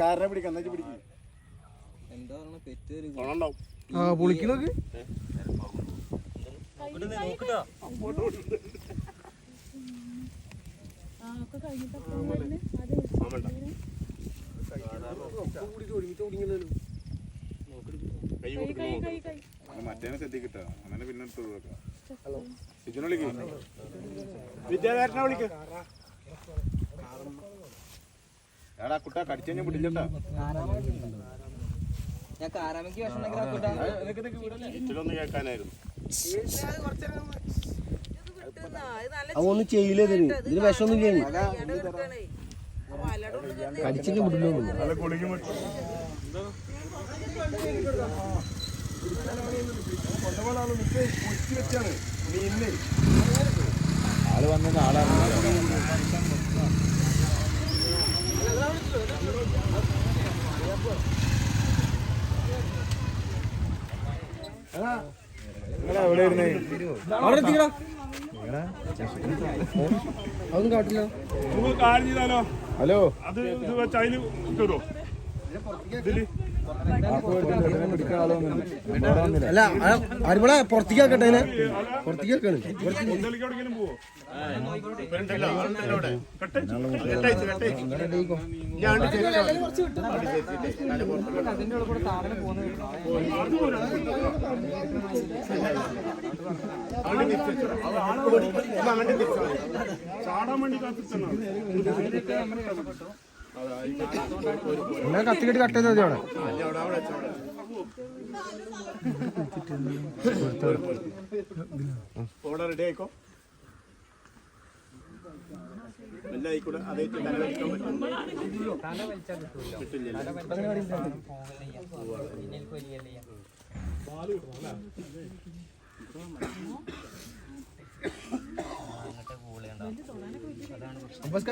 കാരനെ പിടിക്കാം പിടിക്കും. പൊളിക്കണോക്ക് മറ്റേനെ ശ്രദ്ധിക്കട്ടോ അങ്ങനെ പിന്നെ വിദ്യാകാരനെ വിളിക്ക. എടാ കുട്ടാ കടിച്ചു കഴിഞ്ഞാൽ പിടിച്ചോട്ടാ. ഇച്ചിലൊന്ന് കേൾക്കാനായിരുന്നു. അതൊന്നും ചെയ്യില്ലേ ഇതിന് വിഷമൊന്നും ഇല്ല. കടിച്ചിട്ട് വിടില്ലോ ആള് വന്ന ആളാണ്. അതൊന്നും കാട്ടില്ല. ഹലോ അത് ഇത് വെച്ച് അതില് കയറുമോ? അല്ല അരിമളെ പുറത്തേക്കാക്കട്ടെ, പുറത്തേക്കാണ്. ചാടാൻ വേണ്ടി കാത്തിട്ടാണ്. കത്തിക്കെട്ടി കട്ട് ചെയ്ത് അവിടെ റെഡി ആയിക്കോ. എല്ലാം ആയിക്കൂടെ അതേ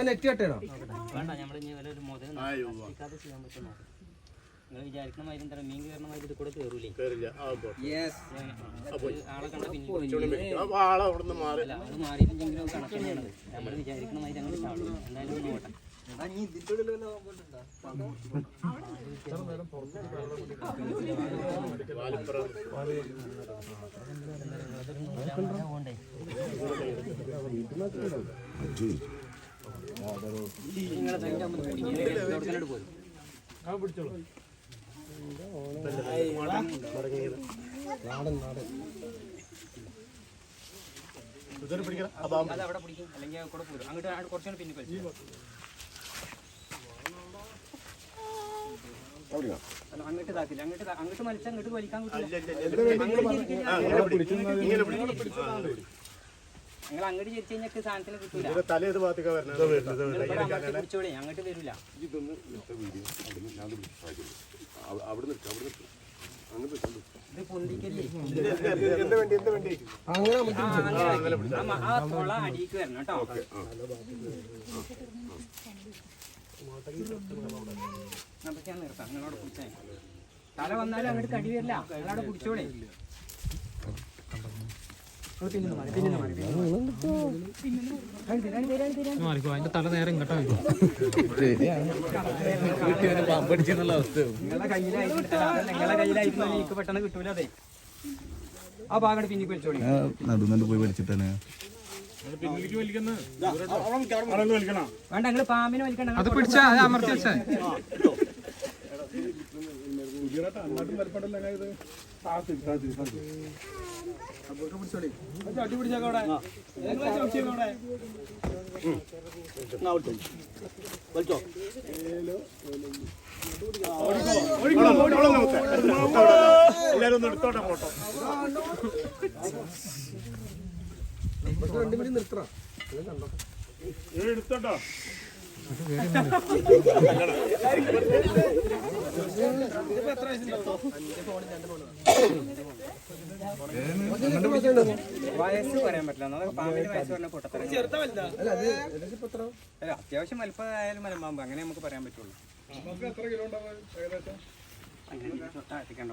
നെറ്റ് കട്ടേണോ? നിങ്ങൾ വിചാരിക്കണ മാതിരി എന്താ മീൻ കയറണ മാതിരി ഇത് കൂടെ കയറൂലേ? ആളെ കണ്ട പിന്നെ ആള് മാറിയിട്ടെങ്കിലും കണക്ക് തന്നെയാണത്. നമ്മൾ വിചാരിക്കണ മാതിരി അങ്ങനെ ചാടും. എന്തായാലും നോട്ടെ. നിങ്ങളെ പോയി അതവിടെ പിടിക്കും, അല്ലെങ്കിൽ കൂടെ പോരും. അങ്ങോട്ട് കുറച്ചുകൂടെ പിന്നെ കളിച്ചു. അങ്ങോട്ട് ഇതാക്കില്ല, അങ്ങോട്ട് മത്സ്യം അങ്ങോട്ട് വലിക്കാൻ കിട്ടില്ല. നിങ്ങൾ അങ്ങോട്ട് ചേച്ചി കഴിഞ്ഞാൽ സാധനത്തിന് കിട്ടൂല. പിടിച്ചോളേ, അങ്ങോട്ട് വരില്ല. ഇത് പൊന്തിക്കല്ലേ, ആ തൊള അടിക്ക് വരണം കേട്ടോ. ഞാൻ നിർത്താം, നിങ്ങളോട് പിടിച്ചേ. തല വന്നാലും അങ്ങോട്ട് കടി വരില്ല, നിങ്ങളവിടെ പിടിച്ചോളേ. അതിന്റെ തല നേരം കേട്ടോ. നിങ്ങളെ കയ്യിലായിരുന്നു എനിക്ക് പെട്ടെന്ന് കിട്ടൂല. അതെ, ആ ഭാഗം പിന്നെ വലിച്ചോളി. നടുന്നുണ്ട് പോയി വലിച്ചിട്ടാണ്. വേണ്ട, നിങ്ങള് പാമ്പിനെ വലിക്കണ്ട. അത് പിടിച്ചാ അമർത്തി വെച്ചാ എല്ലാരും ഒന്ന് എടുത്തോട്ടെ ഫോട്ടോ. 2 മിനിറ്റ് നിർത്തണം. എടുത്തോട്ടോ. വയസ്സ് പറയാൻ പറ്റില്ല. പാമ്പിന്റെ വയസ്സ് പറഞ്ഞ പൊട്ടത്തരം. അത്യാവശ്യം വലുപ്പമായാലും മലമ്പാമ്പ്, അങ്ങനെ നമുക്ക് പറയാൻ പറ്റുള്ളൂ. അങ്ങനെ തൊട്ടാ എത്തിക്കേണ്ട.